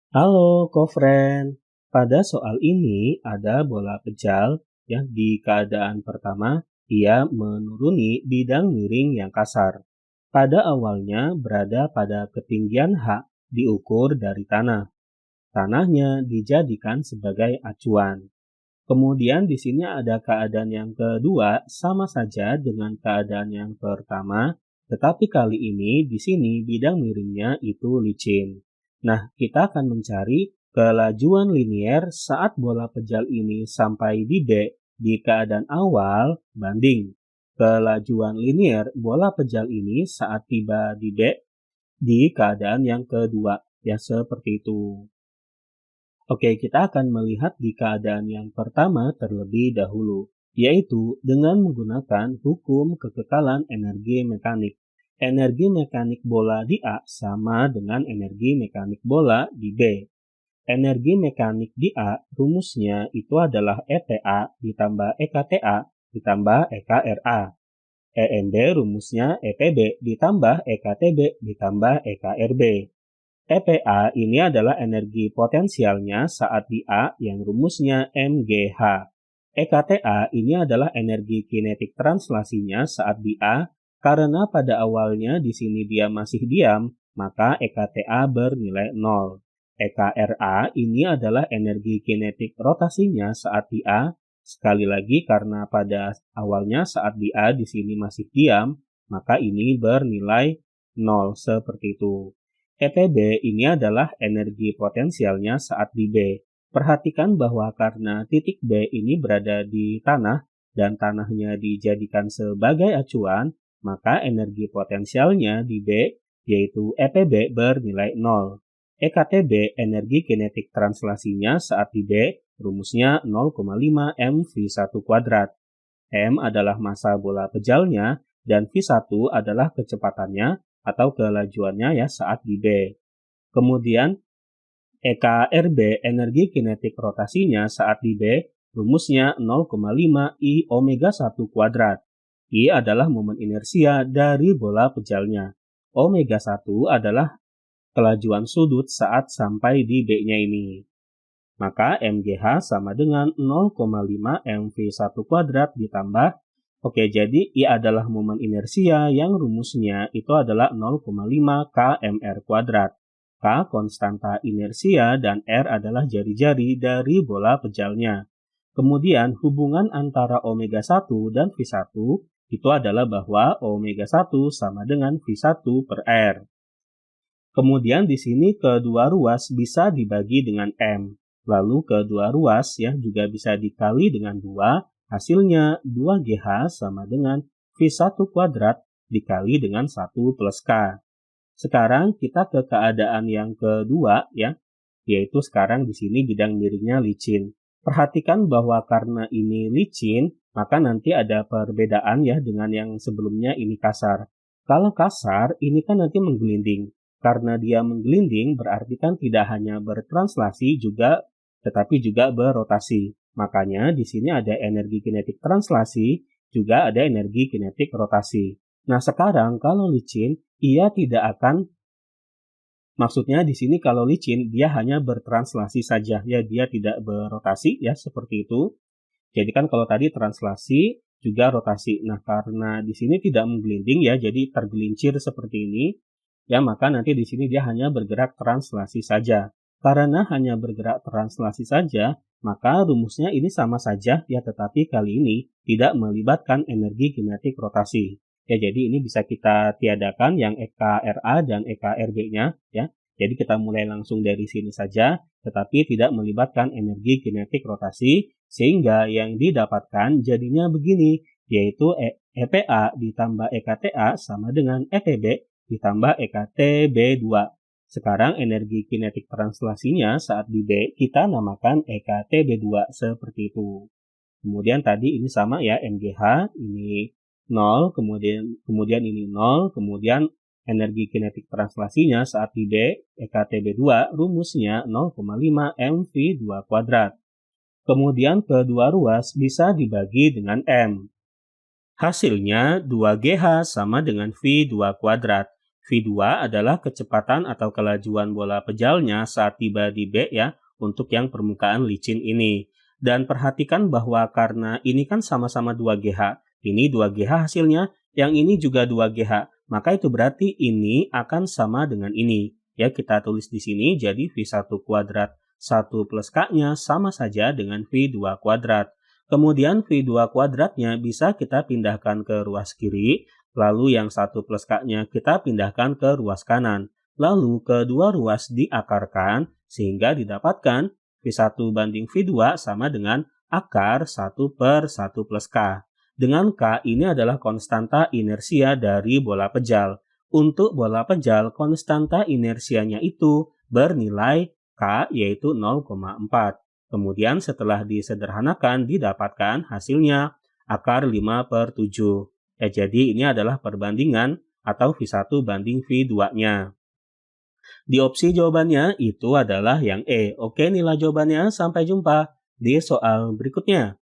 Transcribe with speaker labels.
Speaker 1: Halo, co-friend. Pada soal ini ada bola pejal yang di keadaan pertama ia menuruni bidang miring yang kasar. Pada awalnya berada pada ketinggian H diukur dari tanah. Tanahnya dijadikan sebagai acuan. Kemudian di sini ada keadaan yang kedua sama saja dengan keadaan yang pertama, tetapi kali ini di sini bidang miringnya itu licin. Nah, kita akan mencari kelajuan linier saat bola pejal ini sampai di B di keadaan awal banding kelajuan linier bola pejal ini saat tiba di B di keadaan yang kedua. Ya, seperti itu. Oke, kita akan melihat di keadaan yang pertama terlebih dahulu, yaitu dengan menggunakan hukum kekekalan energi mekanik. Energi mekanik bola di A sama dengan energi mekanik bola di B. Energi mekanik di A rumusnya itu adalah ETA ditambah EKTA ditambah EKRA. EMB rumusnya EPB ditambah EKTB ditambah EKRB. EPA ini adalah energi potensialnya saat di A yang rumusnya MGH. EKTA ini adalah energi kinetik translasinya saat di A karena pada awalnya di sini dia masih diam, maka EKTA bernilai 0. EKRA ini adalah energi kinetik rotasinya saat di A. Sekali lagi karena pada awalnya saat di A di sini masih diam, maka ini bernilai 0 seperti itu. EPB ini adalah energi potensialnya saat di B. Perhatikan bahwa karena titik B ini berada di tanah dan tanahnya dijadikan sebagai acuan, maka energi potensialnya di B yaitu EPB bernilai 0. EKTB energi kinetik translasinya saat di B rumusnya 0,5 mv1 kuadrat. M adalah massa bola pejalnya dan V1 adalah kecepatannya atau kelajuannya ya saat di B. Kemudian EKRB energi kinetik rotasinya saat di B rumusnya 0,5 I omega 1 kuadrat. I adalah momen inersia dari bola pejalnya. Omega 1 adalah kelajuan sudut saat sampai di B-nya ini. Maka MGH sama dengan 0,5 mv1 kuadrat ditambah, oke, jadi I adalah momen inersia yang rumusnya itu adalah 0,5 kmr kuadrat. K konstanta inersia dan R adalah jari-jari dari bola pejalnya. Kemudian hubungan antara omega 1 dan V1 itu adalah bahwa omega 1 sama dengan V1 per R. Kemudian di sini kedua ruas bisa dibagi dengan M. Lalu kedua ruas ya juga bisa dikali dengan 2, hasilnya 2GH sama dengan V1 kuadrat dikali dengan 1 plus K. Sekarang kita ke keadaan yang kedua ya, yaitu sekarang di sini bidang miringnya licin. Perhatikan bahwa karena ini licin, maka nanti ada perbedaan ya dengan yang sebelumnya ini kasar. Kalau kasar, ini kan nanti menggelinding. Karena dia menggelinding berarti kan tidak hanya bertranslasi juga tetapi juga berotasi. Makanya di sini ada energi kinetik translasi, juga ada energi kinetik rotasi. Nah, sekarang kalau licin, ia tidak akan, maksudnya di sini kalau licin dia hanya bertranslasi saja ya, dia tidak berotasi ya seperti itu. Jadi kan kalau tadi translasi juga rotasi. Nah, karena di sini tidak menggelinding ya, jadi tergelincir seperti ini. Ya, maka nanti di sini dia hanya bergerak translasi saja. Karena hanya bergerak translasi saja, maka rumusnya ini sama saja ya, tetapi kali ini tidak melibatkan energi kinetik rotasi. Ya, jadi ini bisa kita tiadakan yang EKRA dan EKRB-nya ya. Jadi kita mulai langsung dari sini saja, tetapi tidak melibatkan energi kinetik rotasi, sehingga yang didapatkan jadinya begini, yaitu EPA ditambah EKTA sama dengan EPB ditambah EKTB2. Sekarang energi kinetik translasinya saat di B kita namakan EKTB2 seperti itu. Kemudian tadi ini sama ya, MGH ini 0, kemudian ini 0, kemudian energi kinetik translasinya saat di B EKTB2 rumusnya 0,5 mv2 kuadrat. Kemudian kedua ruas bisa dibagi dengan M. Hasilnya 2GH sama dengan V2 kuadrat. V2 adalah kecepatan atau kelajuan bola pejalnya saat tiba di B ya, untuk yang permukaan licin ini. Dan perhatikan bahwa karena ini kan sama-sama 2GH, ini 2GH hasilnya, yang ini juga 2GH, maka itu berarti ini akan sama dengan ini. Ya, kita tulis di sini jadi V1 kuadrat 1 plus K-nya sama saja dengan V2 kuadrat. Kemudian V2 kuadratnya bisa kita pindahkan ke ruas kiri, lalu yang 1 plus K-nya kita pindahkan ke ruas kanan. Lalu kedua ruas diakarkan sehingga didapatkan V1 banding V2 sama dengan akar 1 per 1 plus K. Dengan K ini adalah konstanta inersia dari bola pejal. Untuk bola pejal, konstanta inersianya itu bernilai K yaitu 0,4. Kemudian setelah disederhanakan didapatkan hasilnya akar 5 per 7. Ya, jadi ini adalah perbandingan atau V1 banding V2-nya. Di opsi jawabannya itu adalah yang E. Oke, nilai jawabannya. Sampai jumpa di soal berikutnya.